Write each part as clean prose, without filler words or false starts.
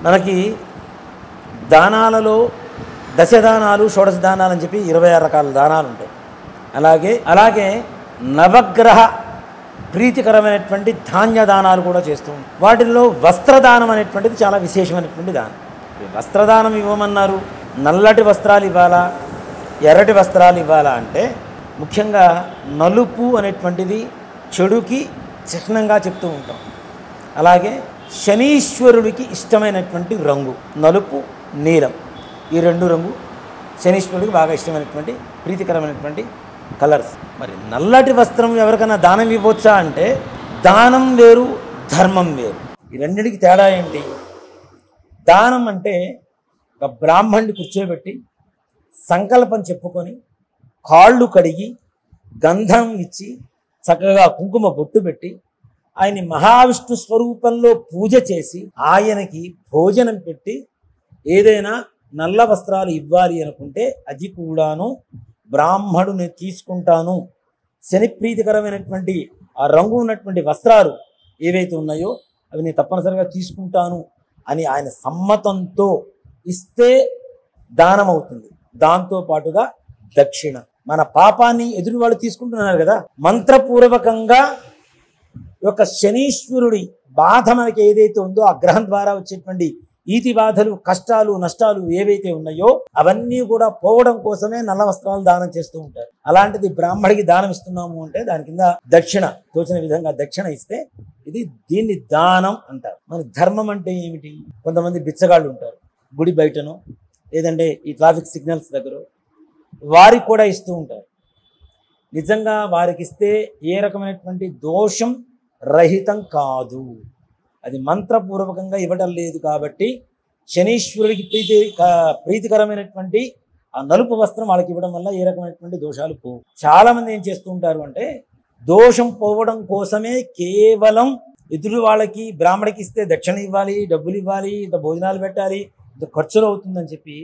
మనకి దానాలలో దశదానాలు షోడశ దానాలు అని చెప్పి 26 రకాల దానాలు ఉంటాయి. అలాగే నవగ్రహ ప్రీతికరమైనటువంటి ధాన్య దానాలు కూడా చేస్తూ ఉంటాం. వాటిల్లో వస్త్రదానం అనేటువంటిది చాలా విశేషమైనటువంటి దానం. వస్త్రదానం ఇవ్వమన్నారు, నల్లటి వస్త్రాలు ఇవ్వాలా ఎర్రటి వస్త్రాలు ఇవ్వాలా అంటే ముఖ్యంగా నలుపు అనేటువంటిది చెడుకి చిహ్నంగా చెప్తూ ఉంటాం. అలాగే శనీశ్వరుడికి ఇష్టమైనటువంటి రంగు నలుపు నీలం, ఈ రెండు రంగు శనీశ్వరుడికి బాగా ఇష్టమైనటువంటి ప్రీతికరమైనటువంటి కలర్స్. మరి నల్లటి వస్త్రం ఎవరికైనా దానం ఇవ్వచ్చా అంటే దానం వేరు ధర్మం వేరు. ఈ రెండింటికి తేడా ఏంటి? దానం అంటే ఒక బ్రాహ్మణుడిని కూర్చోబెట్టి సంకల్పం చెప్పుకొని కాళ్ళు కడిగి గంధం ఇచ్చి చక్కగా కుంకుమ బొట్టు పెట్టి ఆయన్ని మహావిష్ణు స్వరూపంలో పూజ చేసి ఆయనకి భోజనం పెట్టి ఏదైనా నల్ల వస్త్రాలు ఇవ్వాలి అనుకుంటే అది కూడాను బ్రాహ్మణుని తీసుకుంటాను, శని ప్రీతికరమైనటువంటి ఆ రంగు ఉన్నటువంటి వస్త్రాలు ఏవైతే ఉన్నాయో అవి నేను తప్పనిసరిగా తీసుకుంటాను అని ఆయన సమ్మతంతో ఇస్తే దానం అవుతుంది. దాంతో పాటుగా దక్షిణ. మన పాపాన్ని ఎదురువాళ్ళు తీసుకుంటున్నారు కదా, మంత్రపూర్వకంగా యొక్క శనీశ్వరుడి బాధ మనకి ఏదైతే ఉందో ఆ గ్రహం ద్వారా వచ్చేటువంటి ఈతి బాధలు కష్టాలు నష్టాలు ఏవైతే ఉన్నాయో అవన్నీ కూడా పోవడం కోసమే నల్ల వస్త్రాలు దానం చేస్తూ ఉంటారు. అలాంటిది బ్రాహ్మడికి దానం ఇస్తున్నాము అంటే దాని కింద దక్షిణ తోచిన విధంగా దక్షిణ ఇస్తే దీన్ని దానం అంటారు. మన ధర్మం అంటే ఏమిటి? కొంతమంది బిచ్చగాళ్ళు ఉంటారు గుడి బయటనో లేదంటే ఈ ట్రాఫిక్ సిగ్నల్స్ దగ్గర, వారికి కూడా ఇస్తూ ఉంటారు. నిజంగా వారికి ఇస్తే ఏ రకమైనటువంటి దోషం రహితం కాదు, అది మంత్రపూర్వకంగా ఇవ్వడం లేదు కాబట్టి శనీశ్వరుడికి ప్రీతికరమైనటువంటి ఆ నలుపు వస్త్రం వాళ్ళకి ఇవ్వడం వల్ల ఏ రకమైనటువంటి దోషాలు పోవు. చాలా మంది ఏం చేస్తూ ఉంటారు అంటే దోషం పోవడం కోసమే కేవలం ఎదురు వాళ్ళకి బ్రాహ్మడికి ఇస్తే దక్షిణ ఇవ్వాలి, డబ్బులు ఇవ్వాలి, ఇంత భోజనాలు పెట్టాలి, ఇంత ఖర్చులు అవుతుందని చెప్పి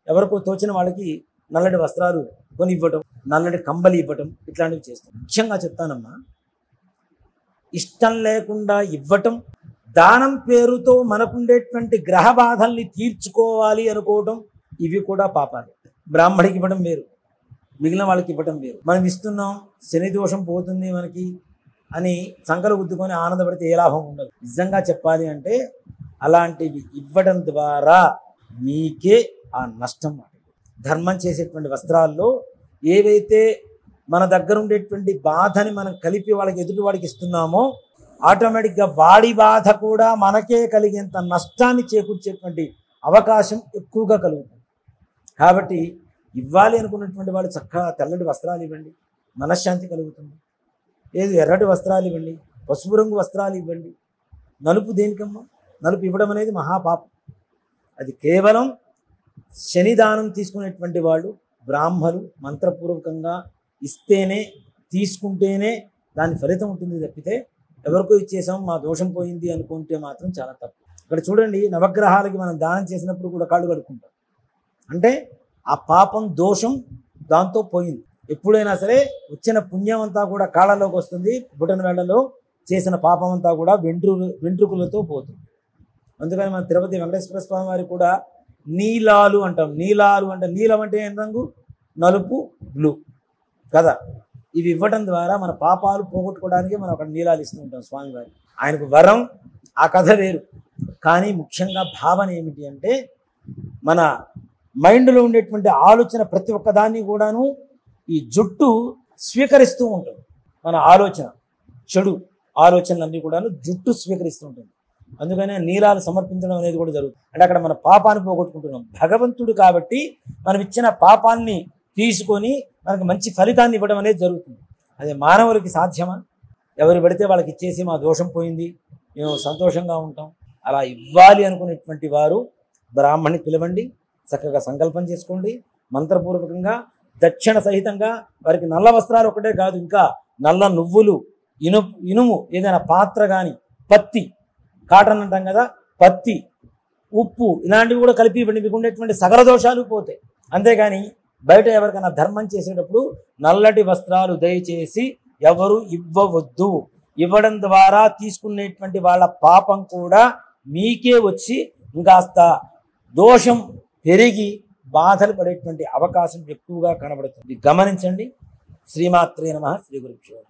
ఎవరికో తోచిన వాళ్ళకి నల్లటి వస్త్రాలు కొని ఇవ్వటం, నల్లటి కంబలి ఇవ్వటం, ఇట్లాంటివి చేస్తాం. ముఖ్యంగా చెప్తానమ్మా, ఇష్టం లేకుండా ఇవ్వటం, దానం పేరుతో మనకుండేటువంటి గ్రహ బాధల్ని తీర్చుకోవాలి అనుకోవటం, ఇవి కూడా పాపాలు. బ్రాహ్మడికి ఇవ్వడం వేరు, మిగిలిన వాళ్ళకి ఇవ్వటం వేరు. మనం ఇస్తున్నాం శని దోషం పోతుంది మనకి అని సంకలు గుద్దుకొని ఆనందపడితే ఏ లాభం ఉండదు. నిజంగా చెప్పాలి అంటే అలాంటివి ఇవ్వడం ద్వారా మీకే ఆ నష్టం. ధర్మం చేసేటువంటి వస్త్రాల్లో ఏవైతే మన దగ్గర ఉండేటువంటి బాధని మనం కలిపి వాళ్ళకి ఎదుటి వాడికి ఇస్తున్నామో ఆటోమేటిక్గా వాడి బాధ కూడా మనకే కలిగేంత నష్టాన్ని చేకూర్చేటువంటి అవకాశం ఎక్కువగా కలుగుతుంది. కాబట్టి ఇవ్వాలి అనుకున్నటువంటి వాళ్ళు చక్కగా తెల్లటి వస్త్రాలు ఇవ్వండి, మనశ్శాంతి కలుగుతుంది. లేదు ఎర్రటి వస్త్రాలు ఇవ్వండి, పసుపు రంగు వస్త్రాలు ఇవ్వండి. నలుపు దేనికమ్మా? నలుపు ఇవ్వడం అనేది మహాపాపం. అది కేవలం శనిదానం తీసుకునేటువంటి వాళ్ళు బ్రాహ్మలు మంత్రపూర్వకంగా ఇస్తేనే తీసుకుంటేనే దాని ఫలితం ఉంటుంది తప్పితే ఎవరికో ఇచ్చేసాం మా దోషం పోయింది అనుకుంటే మాత్రం చాలా తప్పు. ఇక్కడ చూడండి, నవగ్రహాలకి మనం దానం చేసినప్పుడు కూడా కాళ్ళు కడుక్కుంటాం. అంటే ఆ పాపం దోషం దాంతో పోయింది. ఎప్పుడైనా సరే వచ్చిన పుణ్యం అంతా కూడా కాళ్ళలోకి వస్తుంది, బుటన వేళ్లలో చేసిన పాపం అంతా కూడా వెంట్రుకలతో పోతుంది. అందుకని మన తిరుపతి వెంకటేశ్వర స్వామి వారికి కూడా నీలాలు అంటాం. నీలాలు అంటే నీలం అంటే ఏం రంగు? నలుపు, బ్లూ కదా. ఇవి ఇవ్వడం ద్వారా మన పాపాలు పోగొట్టుకోవడానికి మనం అక్కడ నీలాలు ఇస్తూ ఉంటాం స్వామివారి. ఆయనకు వరం, ఆ కథ వేరు. కానీ ముఖ్యంగా భావన ఏమిటి అంటే మన మైండ్లో ఉండేటువంటి ఆలోచన ప్రతి ఒక్కదాన్ని కూడాను ఈ జుట్టు స్వీకరిస్తూ ఉంటుంది. మన ఆలోచన చెడు ఆలోచనలన్నీ కూడాను జుట్టు స్వీకరిస్తూ ఉంటుంది. అందుకనే నీలాలు సమర్పించడం అనేది కూడా జరుగుతుంది. అంటే అక్కడ మన పాపాన్ని పోగొట్టుకుంటున్నాం. భగవంతుడు కాబట్టి మనం ఇచ్చిన పాపాన్ని తీసుకొని మనకు మంచి ఫలితాన్ని ఇవ్వడం అనేది జరుగుతుంది. అదే మానవులకి సాధ్యమా? ఎవరు పడితే వాళ్ళకి ఇచ్చేసి మా దోషం పోయింది మేము సంతోషంగా ఉంటాం. అలా ఇవ్వాలి అనుకునేటువంటి వారు బ్రాహ్మణ్ణి పిలవండి, చక్కగా సంకల్పం చేసుకోండి, మంత్రపూర్వకంగా దక్షిణ సహితంగా. వారికి నల్ల వస్త్రాలు ఒకటే కాదు, ఇంకా నల్ల నువ్వులు, ఇనుము ఏదైనా పాత్ర కానీ, పత్తి, కాటన్ అంటాం కదా, పత్తి, ఉప్పు, ఇలాంటివి కూడా కలిపి ఇవ్వండి. మీకు ఉండేటువంటి సకల దోషాలు పోతాయి. అంతేగాని బయట ఎవరికైనా ధర్మం చేసేటప్పుడు నల్లటి వస్త్రాలు దయచేసి ఎవరు ఇవ్వవద్దు. ఇవ్వడం ద్వారా తీసుకునేటువంటి వాళ్ళ పాపం కూడా మీకే వచ్చి ఇంకాస్త దోషం పెరిగి బాధలు పడేటువంటి అవకాశం ఎక్కువగా కనబడుతుంది. గమనించండి. శ్రీమాత్రే నమః. శ్రీ గురుభ్యో నమః.